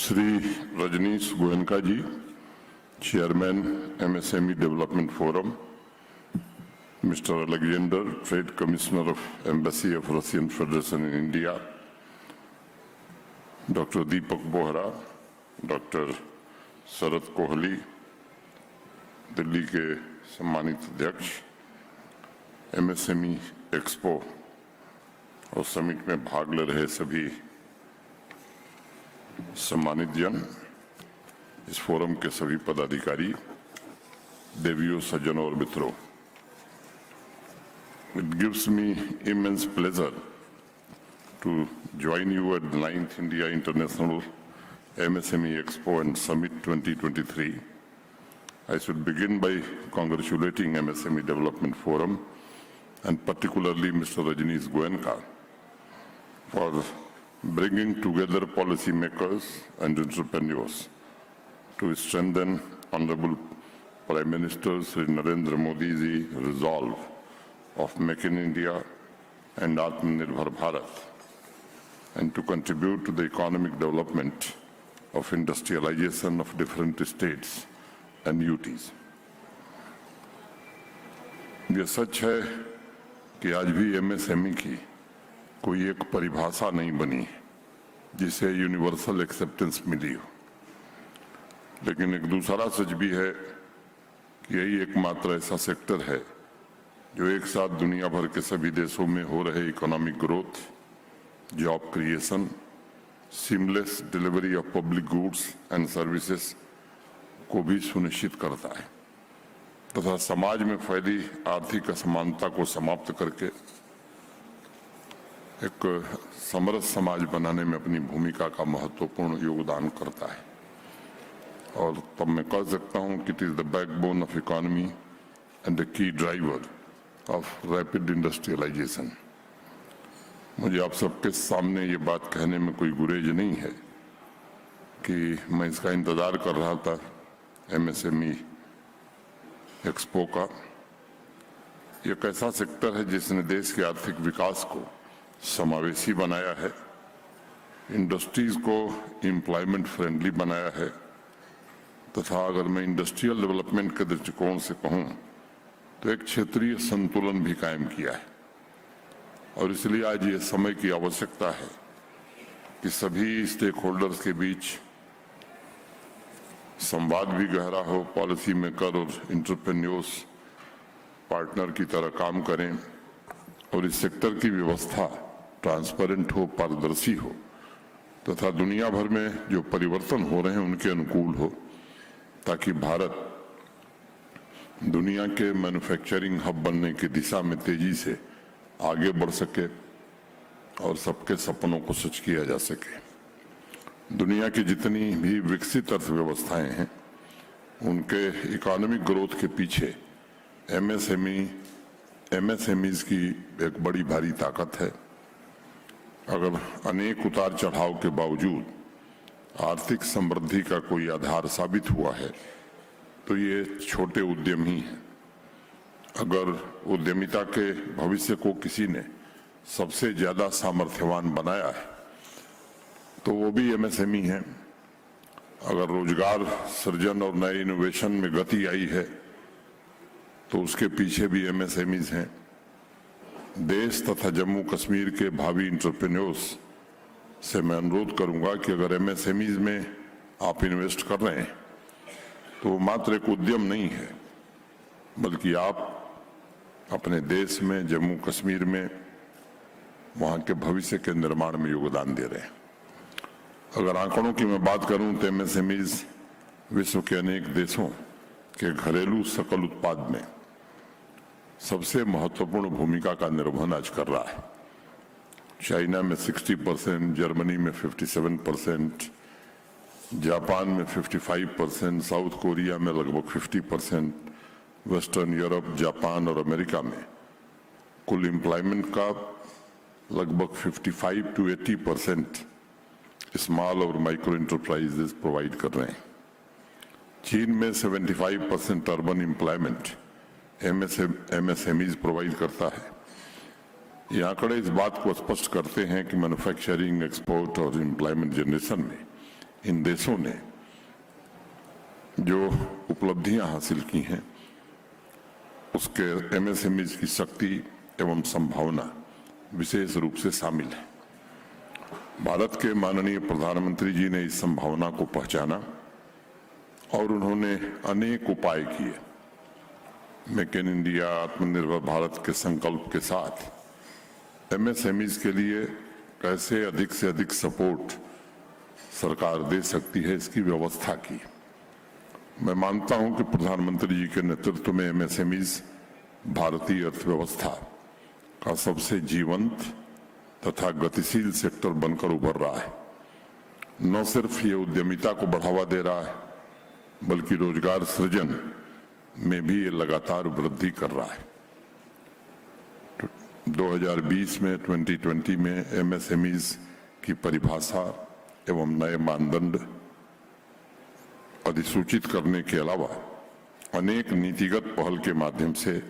Shri Rajneesh Goenka ji, chairman MSME development forum, mister Alexander, trade commissioner of embassy of Russian federation in India, doctor Deepak Bohra, doctor Sharad Kohli, Delhi के सम्मानित अध्यक्ष, MSME expo और summit में भाग ले रहे सभी सम्मानित जन, इस फोरम के सभी पदाधिकारी, देवियों, सज्जनों और मित्रों, it gives me immense pleasure to join you at the 9th India International MSME Expo and Summit 2023. I should begin by congratulating MSME Development Forum and particularly Mr. Rajneesh Goenka for bringing together policymakers and entrepreneurs to strengthen Honorable Prime Minister Shri Narendra Modi's resolve of Make in India and Atmanirbhar Bharat, and to contribute to the economic development of industrialization of different states and UTs. ये सच है कि आज भी MSME की कोई एक परिभाषा नहीं बनी जिसे यूनिवर्सल एक्सेप्टेंस मिली हो, लेकिन एक दूसरा सच भी है कि यही एकमात्र ऐसा सेक्टर है जो एक साथ दुनिया भर के सभी देशों में हो रहे economic growth, job creation, seamless delivery of public goods and services को भी सुनिश्चित करता है तथा समाज में फैली आर्थिक असमानता को समाप्त करके एक समरस समाज बनाने में अपनी भूमिका का महत्वपूर्ण योगदान करता है। और तब मैं कह सकता हूं कि it is the backbone of economy and the key driver of rapid industrialisation. मुझे आप सबके सामने ये बात कहने में कोई गुरेज नहीं है कि मैं इसका इंतजार कर रहा था MSME एक्सपो का। ये एक ऐसा सेक्टर है जिसने देश के आर्थिक विकास को समावेशी बनाया है, इंडस्ट्रीज को एम्प्लॉयमेंट फ्रेंडली बनाया है तथा अगर मैं इंडस्ट्रियल डेवलपमेंट के दृष्टिकोण से कहूं तो एक क्षेत्रीय संतुलन भी कायम किया है। और इसलिए आज ये समय की आवश्यकता है कि सभी स्टेक होल्डर्स के बीच संवाद भी गहरा हो, पॉलिसी मेकर और एंटरप्रेन्योर्स पार्टनर की तरह काम करें और इस सेक्टर की व्यवस्था ट्रांसपेरेंट हो, पारदर्शी हो तथा दुनिया भर में जो परिवर्तन हो रहे हैं उनके अनुकूल हो, ताकि भारत दुनिया के मैन्युफैक्चरिंग हब बनने की दिशा में तेजी से आगे बढ़ सके और सबके सपनों को सच किया जा सके। दुनिया की जितनी भी विकसित अर्थव्यवस्थाएं हैं उनके इकोनॉमिक ग्रोथ के पीछे MSMEs की एक बड़ी भारी ताकत है। अगर अनेक उतार चढ़ाव के बावजूद आर्थिक समृद्धि का कोई आधार साबित हुआ है तो ये छोटे उद्यम ही हैं। अगर उद्यमिता के भविष्य को किसी ने सबसे ज्यादा सामर्थ्यवान बनाया है तो वो भी MSME है। अगर रोजगार सृजन और नए इनोवेशन में गति आई है तो उसके पीछे भी MSMEs हैं। देश तथा जम्मू कश्मीर के भावी एंटरप्रेन्योर्स से मैं अनुरोध करूंगा कि अगर MSMEs में आप इन्वेस्ट कर रहे हैं तो वो मात्र एक उद्यम नहीं है, बल्कि आप अपने देश में, जम्मू कश्मीर में वहां के भविष्य के निर्माण में योगदान दे रहे हैं। अगर आंकड़ों की मैं बात करूं तो MSMEs विश्व के अनेक देशों के घरेलू सकल उत्पाद में सबसे महत्वपूर्ण भूमिका का निर्वहन आज कर रहा है। चाइना में 60%, जर्मनी में 57%, जापान में 55%, साउथ कोरिया में लगभग 50%, वेस्टर्न यूरोप, जापान और अमेरिका में कुल एम्प्लॉयमेंट का लगभग 55 to 80% स्मॉल और माइक्रो एंटरप्राइजेस प्रोवाइड कर रहे हैं। चीन में 75% अर्बन एम्प्लॉयमेंट MSMEs प्रोवाइड करता है। ये आंकड़े इस बात को स्पष्ट करते हैं कि मैन्युफैक्चरिंग, एक्सपोर्ट और एम्प्लॉयमेंट जनरेशन में इन देशों ने जो उपलब्धियां हासिल की हैं उसके एमएसएमईज की शक्ति एवं संभावना विशेष रूप से शामिल है। भारत के माननीय प्रधानमंत्री जी ने इस संभावना को पहचाना और उन्होंने अनेक उपाय किए। मेक इन इंडिया, आत्मनिर्भर भारत के संकल्प के साथ एमएसएमईज के लिए कैसे अधिक से अधिक सपोर्ट सरकार दे सकती है, इसकी व्यवस्था की। मैं मानता हूं कि प्रधानमंत्री जी के नेतृत्व में एमएसएमईज भारतीय अर्थव्यवस्था का सबसे जीवंत तथा गतिशील सेक्टर बनकर उभर रहा है। न सिर्फ ये उद्यमिता को बढ़ावा दे रहा है, बल्कि रोजगार सृजन में भी ये लगातार वृद्धि कर रहा है। 2020 में 2020 में एमएसएमईज की परिभाषा एवं नए मानदंड अधिसूचित करने के अलावा अनेक नीतिगत पहल के माध्यम से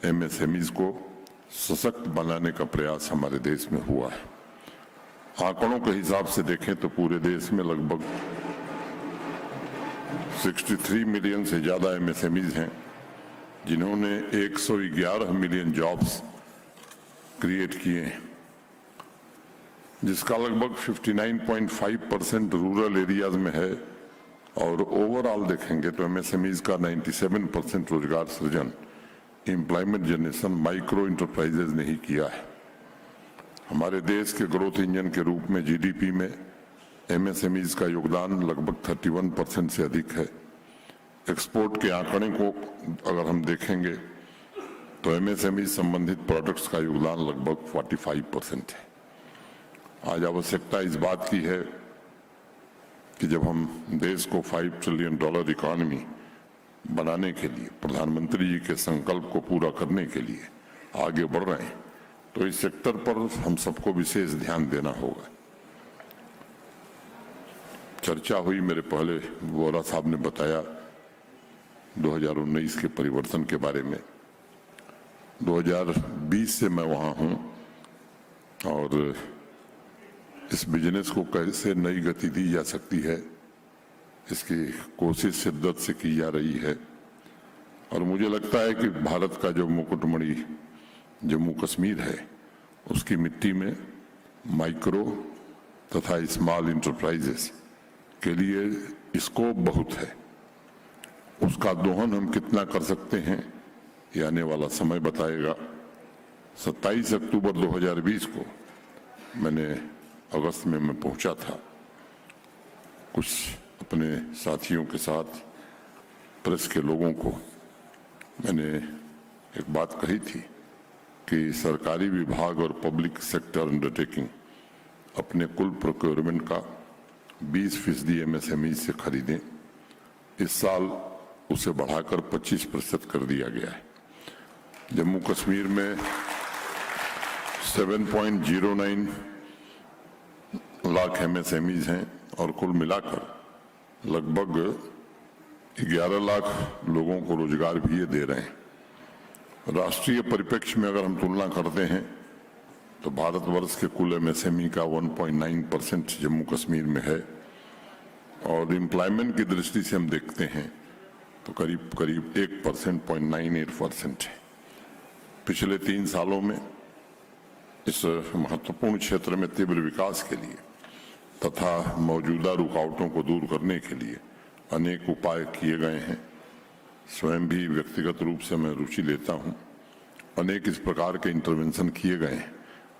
एमएसएमईज को सशक्त बनाने का प्रयास हमारे देश में हुआ है। आंकड़ों के हिसाब से देखें तो पूरे देश में लगभग 63 मिलियन से ज्यादा एमएसएमईज हैं, जिन्होंने 111 मिलियन जॉब्स क्रिएट किए हैं, जिसका लगभग 59.5% रूरल एरियाज में है। और ओवरऑल देखेंगे तो एमएसएमईज का 97% रोजगार सृजन, एम्प्लॉयमेंट जनरेशन माइक्रो इंटरप्राइजेज ने ही किया है। हमारे देश के ग्रोथ इंजन के रूप में जीडीपी में एमएसएमईज का योगदान लगभग 31% से अधिक है। एक्सपोर्ट के आंकड़े को अगर हम देखेंगे तो एमएसएमईज संबंधित प्रोडक्ट्स का योगदान लगभग 45% है। आज आवश्यकता इस बात की है कि जब हम देश को $5 ट्रिलियन इकोनॉमी बनाने के लिए, प्रधानमंत्री जी के संकल्प को पूरा करने के लिए आगे बढ़ रहे हैं, तो इस सेक्टर पर हम सबको विशेष ध्यान देना होगा। चर्चा हुई, मेरे पहले वोरा साहब ने बताया 2019 के परिवर्तन के बारे में। 2020 से मैं वहां हूं और इस बिजनेस को कैसे नई गति दी जा सकती है, इसकी कोशिश शिद्दत से की जा रही है। और मुझे लगता है कि भारत का जो मुकुटमणि जम्मू कश्मीर है, उसकी मिट्टी में माइक्रो तथा स्मॉल इंटरप्राइजेस के लिए स्कोप बहुत है। उसका दोहन हम कितना कर सकते हैं, ये आने वाला समय बताएगा। 27 अक्टूबर 2020 को मैंने अगस्त में मैं पहुंचा था, कुछ अपने साथियों के साथ, प्रेस के लोगों को मैंने एक बात कही थी कि सरकारी विभाग और पब्लिक सेक्टर अंडरटेकिंग अपने कुल प्रोक्योरमेंट का 20% एमएसएमई से खरीदें। इस साल उसे बढ़ाकर 25% कर दिया गया है। जम्मू कश्मीर में 7.09 लाख एमएसएमईज हैं और कुल मिलाकर लगभग 11 लाख लोगों को रोजगार भी ये दे रहे हैं। राष्ट्रीय परिप्रेक्ष्य में अगर हम तुलना करते हैं तो भारतवर्ष के कुल एमएसएमई का 1.9% जम्मू कश्मीर में है। और एम्प्लॉयमेंट की दृष्टि से हम देखते हैं तो करीब करीब 1%, 0.98% है। पिछले 3 सालों में इस महत्वपूर्ण क्षेत्र में तीव्र विकास के लिए तथा मौजूदा रुकावटों को दूर करने के लिए अनेक उपाय किए गए हैं। स्वयं भी व्यक्तिगत रूप से मैं रुचि लेता हूं। अनेक इस प्रकार के इंटरवेंशन किए गए हैं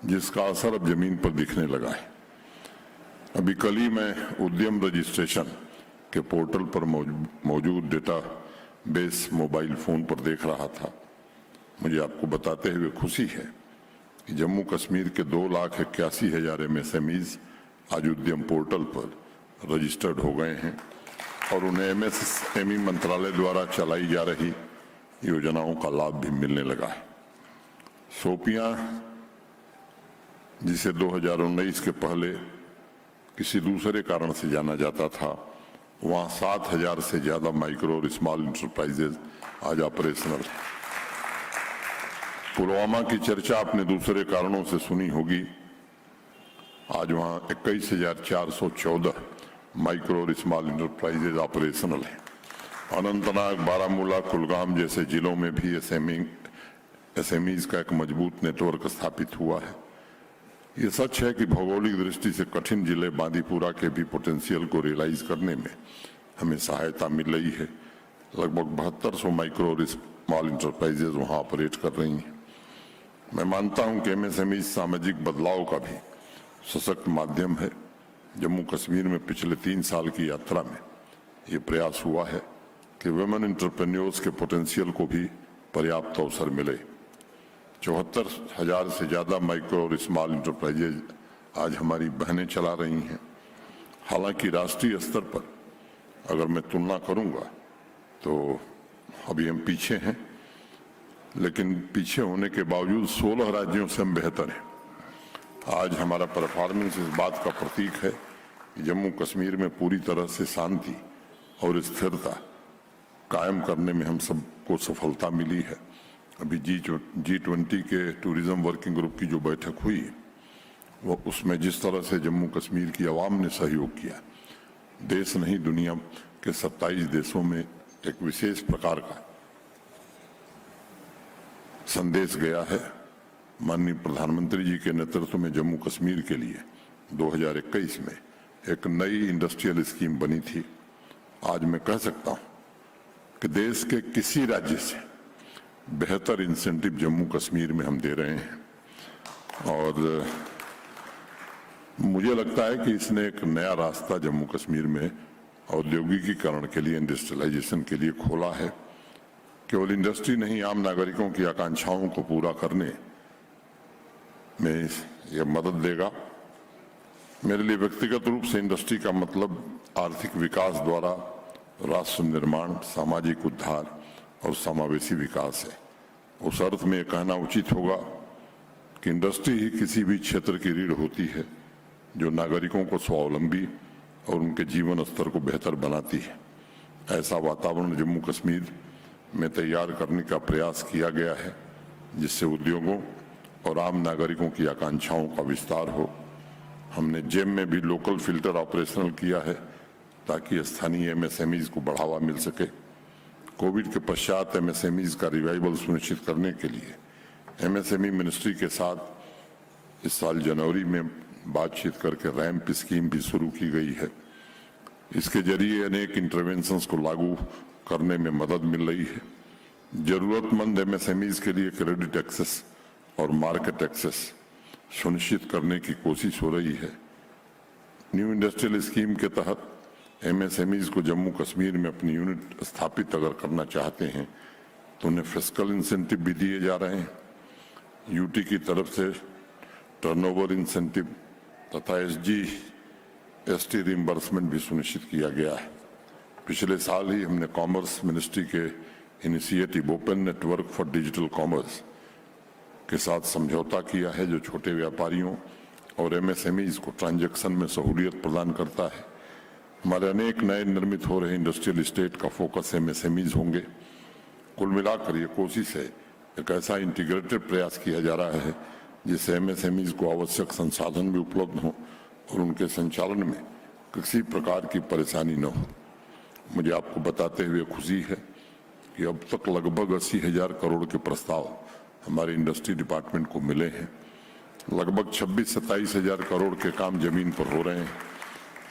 जिसका असर अब जमीन पर दिखने लगा है। अभी कल ही मैं उद्यम रजिस्ट्रेशन के पोर्टल पर मौजूद डेटा बेस मोबाइल फोन पर देख रहा था। मुझे आपको बताते हुए खुशी है कि जम्मू कश्मीर के 2,81,000 एमएसएमईज आज उद्यम पोर्टल पर रजिस्टर्ड हो गए हैं और उन्हें एमएसएमई मंत्रालय द्वारा चलाई जा रही योजनाओं का लाभ भी मिलने लगा है। शोपियां, जिसे 2019 के पहले किसी दूसरे कारण से जाना जाता था, वहां 7,000 से ज्यादा माइक्रो और स्मॉल इंटरप्राइजेज आज ऑपरेशनल है। पुलवामा की चर्चा आपने दूसरे कारणों से सुनी होगी। आज वहां 21,414 माइक्रो और स्मॉल इंटरप्राइजेज ऑपरेशनल है। अनंतनाग, बारामूला, कुलगाम जैसे जिलों में भी एसएमईज का एक मजबूत नेटवर्क स्थापित हुआ है। ये सच है कि भौगोलिक दृष्टि से कठिन जिले बांदीपुरा के भी पोटेंशियल को रियलाइज करने में हमें सहायता मिल रही है। लगभग 7200 माइक्रो और स्मॉल इंटरप्राइजेज वहां ऑपरेट कर रही हैं। मैं मानता हूं कि एमएसएमई सामाजिक बदलाव का भी सशक्त माध्यम है। जम्मू कश्मीर में पिछले 3 साल की यात्रा में ये प्रयास हुआ है कि वुमेन एंटरप्रेन्योर्स के पोटेंशियल को भी पर्याप्त अवसर मिले। 74,000 से ज्यादा माइक्रो और स्मॉल इंटरप्राइजेज आज हमारी बहनें चला रही हैं। हालांकि राष्ट्रीय स्तर पर अगर मैं तुलना करूंगा तो अभी हम पीछे हैं, लेकिन पीछे होने के बावजूद 16 राज्यों से हम बेहतर हैं। आज हमारा परफॉर्मेंस इस बात का प्रतीक है कि जम्मू कश्मीर में पूरी तरह से शांति और स्थिरता कायम करने में हम सबको सफलता मिली है। अभी G20 के टूरिज्म वर्किंग ग्रुप की जो बैठक हुई वो उसमें जिस तरह से जम्मू कश्मीर की आवाम ने सहयोग किया, देश नहीं दुनिया के 27 देशों में एक विशेष प्रकार का संदेश गया है। माननीय प्रधानमंत्री जी के नेतृत्व में जम्मू कश्मीर के लिए 2021 में एक नई इंडस्ट्रियल स्कीम बनी थी। आज मैं कह सकता हूं कि देश के किसी राज्य से बेहतर इंसेंटिव जम्मू कश्मीर में हम दे रहे हैं और मुझे लगता है कि इसने एक नया रास्ता जम्मू कश्मीर में औद्योगिकीकरण के लिए, इंडस्ट्रियलाइजेशन के लिए खोला है। केवल इंडस्ट्री नहीं, आम नागरिकों की आकांक्षाओं को पूरा करने में यह मदद देगा। मेरे लिए व्यक्तिगत रूप से इंडस्ट्री का मतलब आर्थिक विकास द्वारा राष्ट्र निर्माण, सामाजिक उद्धार और समावेशी विकास है। उस अर्थ में कहना उचित होगा कि इंडस्ट्री ही किसी भी क्षेत्र की रीढ़ होती है जो नागरिकों को स्वावलंबी और उनके जीवन स्तर को बेहतर बनाती है। ऐसा वातावरण जम्मू कश्मीर में तैयार करने का प्रयास किया गया है जिससे उद्योगों और आम नागरिकों की आकांक्षाओं का विस्तार हो। हमने जेम में भी लोकल फिल्टर ऑपरेशनल किया है ताकि स्थानीय एमएसएमईज को बढ़ावा मिल सके। कोविड के पश्चात एमएसएमईज का रिवाइवल सुनिश्चित करने के लिए एमएसएमई मिनिस्ट्री के साथ इस साल जनवरी में बातचीत करके रैंप स्कीम भी शुरू की गई है। इसके जरिए अनेक इंटरवेंशंस को लागू करने में मदद मिल रही है। जरूरतमंद एमएसएमईज के लिए क्रेडिट एक्सेस और मार्केट एक्सेस सुनिश्चित करने की कोशिश हो रही है। न्यू इंडस्ट्रियल स्कीम के तहत एमएसएमईज को जम्मू कश्मीर में अपनी यूनिट स्थापित अगर करना चाहते हैं तो उन्हें फिस्कल इंसेंटिव भी दिए जा रहे हैं। यूटी की तरफ से टर्नओवर इंसेंटिव तथा एसटी रिइंबर्समेंट भी सुनिश्चित किया गया है। पिछले साल ही हमने कॉमर्स मिनिस्ट्री के initiative open network for digital commerce के साथ समझौता किया है जो छोटे व्यापारियों और एमएसएमईज को ट्रांजैक्शन में सहूलियत प्रदान करता है। हमारे अनेक नए निर्मित हो रहे इंडस्ट्रियल एस्टेट का फोकस एमएसएमईज होंगे। कुल मिलाकर ये कोशिश है, एक ऐसा इंटीग्रेटेड प्रयास किया जा रहा है जिससे एमएसएमईज को आवश्यक संसाधन भी उपलब्ध हों और उनके संचालन में किसी प्रकार की परेशानी न हो। मुझे आपको बताते हुए खुशी है कि अब तक लगभग 80,000 करोड़ के प्रस्ताव हमारे इंडस्ट्री डिपार्टमेंट को मिले हैं। लगभग 26-27 हजार करोड़ के काम जमीन पर हो रहे हैं।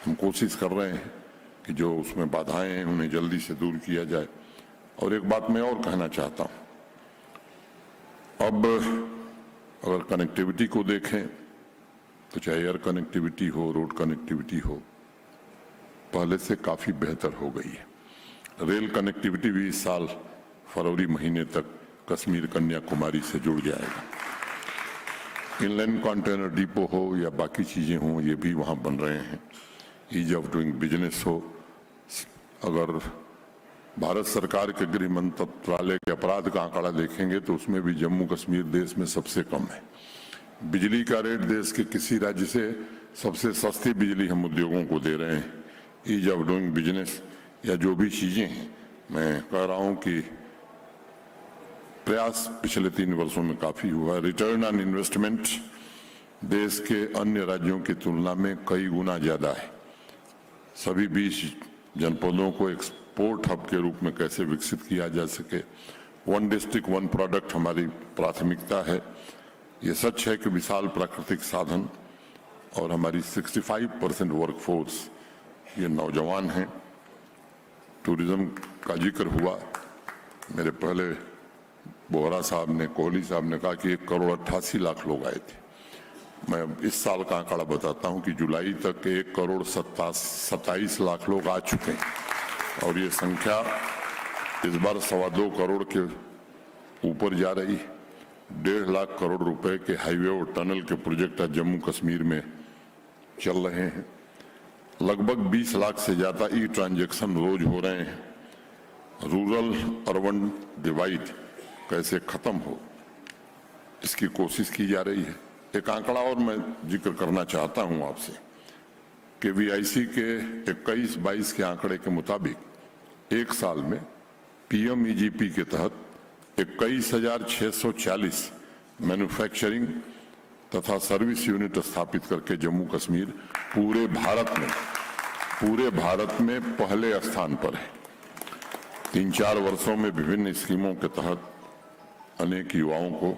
हम कोशिश कर रहे हैं कि जो उसमें बाधाएं हैं उन्हें जल्दी से दूर किया जाए। और एक बात मैं और कहना चाहता हूं, अब अगर कनेक्टिविटी को देखें तो चाहे एयर कनेक्टिविटी हो, रोड कनेक्टिविटी हो, पहले से काफी बेहतर हो गई है। रेल कनेक्टिविटी भी इस साल फरवरी महीने तक कश्मीर कन्याकुमारी से जुड़ जाएगा। इनलैंड कंटेनर डिपो हो या बाकी चीजें हों, ये भी वहां बन रहे हैं। ईज ऑफ डूइंग बिजनेस हो। अगर भारत सरकार के गृह मंत्रालय के अपराध का आंकड़ा देखेंगे तो उसमें भी जम्मू कश्मीर देश में सबसे कम है। बिजली का रेट देश के किसी राज्य से सबसे सस्ती बिजली हम उद्योगों को दे रहे हैं। ईज ऑफ डूइंग बिजनेस या जो भी चीजें हैं, मैं कह रहा हूं कि प्रयास पिछले 3 वर्षों में काफी हुआ है। रिटर्न ऑन इन्वेस्टमेंट देश के अन्य राज्यों की तुलना में कई गुना ज्यादा है। सभी 20 जनपदों को एक्सपोर्ट हब के रूप में कैसे विकसित किया जा सके। वन डिस्ट्रिक्ट वन प्रोडक्ट हमारी प्राथमिकता है। ये सच है कि विशाल प्राकृतिक साधन और हमारी 65% वर्कफोर्स ये नौजवान हैं। टूरिज्म का जिक्र हुआ, मेरे पहले बोहरा साहब ने, कोहली साहब ने कहा कि 1,88,00,000 लोग आए थे। मैं इस साल का आंकड़ा बताता हूं कि जुलाई तक 1,27,00,000 लोग आ चुके हैं और ये संख्या इस बार 2.25 करोड़ के ऊपर जा रही है। 1.5 लाख करोड़ रुपए के हाईवे और टनल के प्रोजेक्ट आज जम्मू कश्मीर में चल रहे हैं। लगभग 20 लाख से ज्यादा ई ट्रांजैक्शन रोज हो रहे हैं। रूरल अर्बन डिवाइड कैसे खत्म हो, इसकी कोशिश की जा रही है। एक आंकड़ा और मैं जिक्र करना चाहता हूं आपसे कि वीआईसी के 21-22 के आंकड़े के मुताबिक एक साल में पीएमईजीपी के तहत 21,640 मैन्युफैक्चरिंग तथा सर्विस यूनिट स्थापित करके जम्मू कश्मीर पूरे भारत में पहले स्थान पर है। 3-4 वर्षों में विभिन्न स्कीमों के तहत अनेक युवाओं को,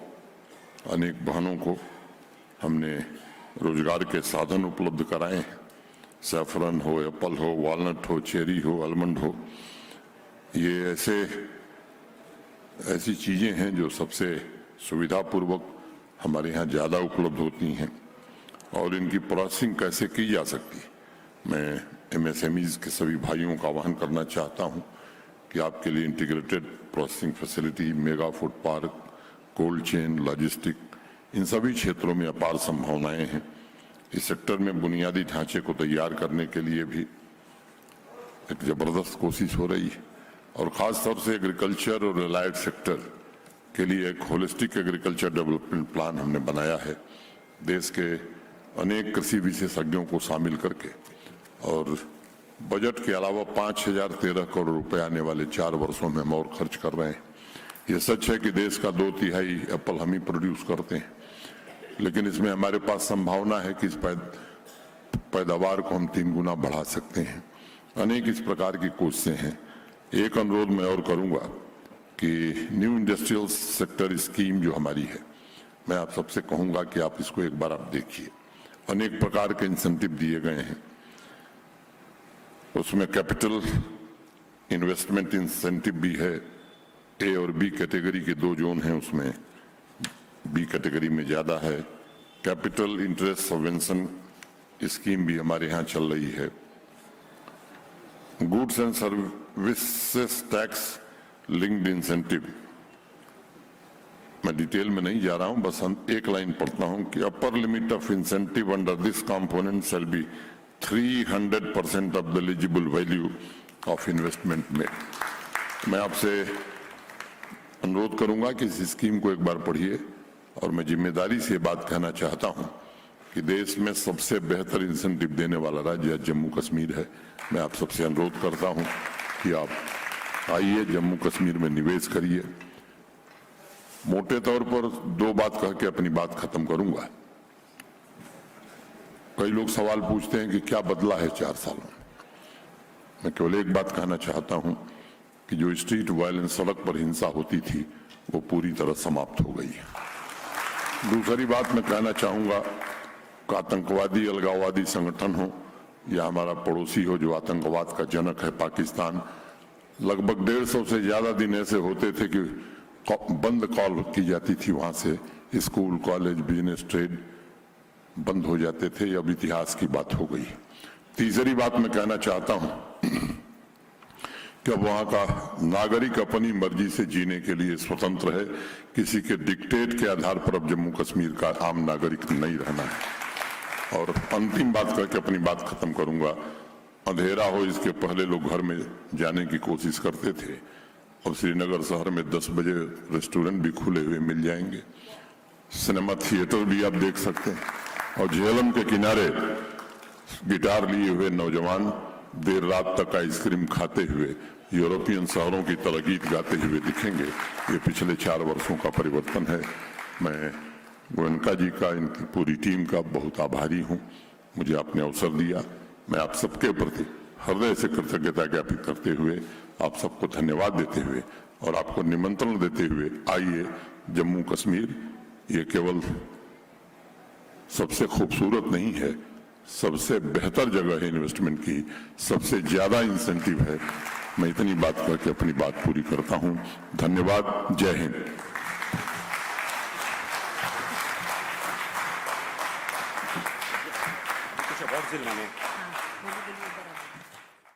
अनेक बहनों को हमने रोजगार के साधन उपलब्ध कराए हैं। सैफरन हो, एप्पल हो, वॉलनट हो, चेरी हो, आलमंड हो, ये ऐसी चीजें हैं जो सबसे सुविधापूर्वक हमारे यहाँ ज़्यादा उपलब्ध होती हैं और इनकी प्रोसेसिंग कैसे की जा सकती है। मैं एमएसएमईज के सभी भाइयों का आह्वान करना चाहता हूं कि आपके लिए integrated processing facility, mega food park, cold chain, logistic, इन सभी क्षेत्रों में अपार संभावनाएं हैं। इस सेक्टर में बुनियादी ढांचे को तैयार करने के लिए भी एक जबरदस्त कोशिश हो रही है और खास तौर से एग्रीकल्चर और रिलायड सेक्टर के लिए एक होलिस्टिक एग्रीकल्चर डेवलपमेंट प्लान हमने बनाया है। देश के अनेक कृषि विशेषज्ञों को शामिल करके और बजट के अलावा 5,013 करोड़ रुपए आने वाले 4 वर्षों में हम और खर्च कर रहे हैं। ये सच है कि देश का 2/3 एप्पल हम ही प्रोड्यूस करते हैं, लेकिन इसमें हमारे पास संभावना है कि इस पैदावार को हम 3 गुना बढ़ा सकते हैं। अनेक इस प्रकार की कोशिशें हैं। एक अनुरोध मैं और करूंगा कि न्यू इंडस्ट्रियल सेक्टर स्कीम जो हमारी है, मैं आप सबसे कहूंगा कि आप इसको एक बार आप देखिए। अनेक प्रकार के इंसेंटिव दिए गए हैं। उसमें कैपिटल इन्वेस्टमेंट इंसेंटिव भी है। ए और बी कैटेगरी के 2 जोन हैं, उसमें बी कैटेगरी में ज्यादा है। कैपिटल इंटरेस्ट सबवेंशन स्कीम भी हमारे यहाँ चल रही है। Goods and services tax linked incentive, मैं डिटेल में नहीं जा रहा हूं, बस एक लाइन पढ़ता हूं कि upper limit of incentive under this component shall be 300% of the eligible value of investment made. मैं आपसे अनुरोध करूंगा कि इस स्कीम को एक बार पढ़िए और मैं जिम्मेदारी से बात कहना चाहता हूं कि देश में सबसे बेहतर इंसेंटिव देने वाला राज्य जम्मू कश्मीर है। मैं आप सबसे अनुरोध करता हूं कि आप आइए, जम्मू कश्मीर में निवेश करिए। मोटे तौर पर 2 बात कह के अपनी बात खत्म करूंगा। कई लोग सवाल पूछते हैं कि क्या बदला है 4 सालों में। मैं केवल एक बात कहना चाहता हूं कि जो स्ट्रीट वायलेंस, सड़क पर हिंसा होती थी, वो पूरी तरह समाप्त हो गई है। दूसरी बात मैं कहना चाहूंगा कि आतंकवादी, अलगाववादी संगठन हो या हमारा पड़ोसी हो जो आतंकवाद का जनक है पाकिस्तान, लगभग 150 से ज्यादा दिन ऐसे होते थे कि बंद कॉल की जाती थी, वहां से स्कूल, कॉलेज, बिजनेस, ट्रेड बंद हो जाते थे। अब इतिहास की बात हो गई। तीसरी बात मैं कहना चाहता हूं कि अब वहां का नागरिक अपनी मर्जी से जीने के लिए स्वतंत्र है। किसी के डिक्टेट के आधार पर अब जम्मू कश्मीर का आम नागरिक नहीं रहना है। और अंतिम बात करके अपनी बात खत्म करूंगा। अंधेरा हो इसके पहले लोग घर में जाने की कोशिश करते थे। अब श्रीनगर शहर में 10 बजे रेस्टोरेंट भी खुले हुए मिल जाएंगे, सिनेमा थिएटर भी आप देख सकते हैं। और झेलम के किनारे गिटार लिए हुए नौजवान देर रात तक आइसक्रीम खाते हुए यूरोपियन शहरों की तरह गीत गाते हुए दिखेंगे। ये पिछले 4 वर्षों का परिवर्तन है। मैं गोयनका जी का, इनकी पूरी टीम का बहुत आभारी हूं। मुझे आपने अवसर दिया। मैं आप सबके प्रति हृदय से कृतज्ञता ज्ञापित करते हुए आप सबको धन्यवाद देते हुए और आपको निमंत्रण देते हुए आइए जम्मू कश्मीर ये केवल सबसे खूबसूरत नहीं है, सबसे बेहतर जगह है इन्वेस्टमेंट की, सबसे ज्यादा इंसेंटिव है। मैं इतनी बात करके अपनी बात पूरी करता हूं। धन्यवाद। जय हिंद। कुछ अवार्ड दिलवाने हैं।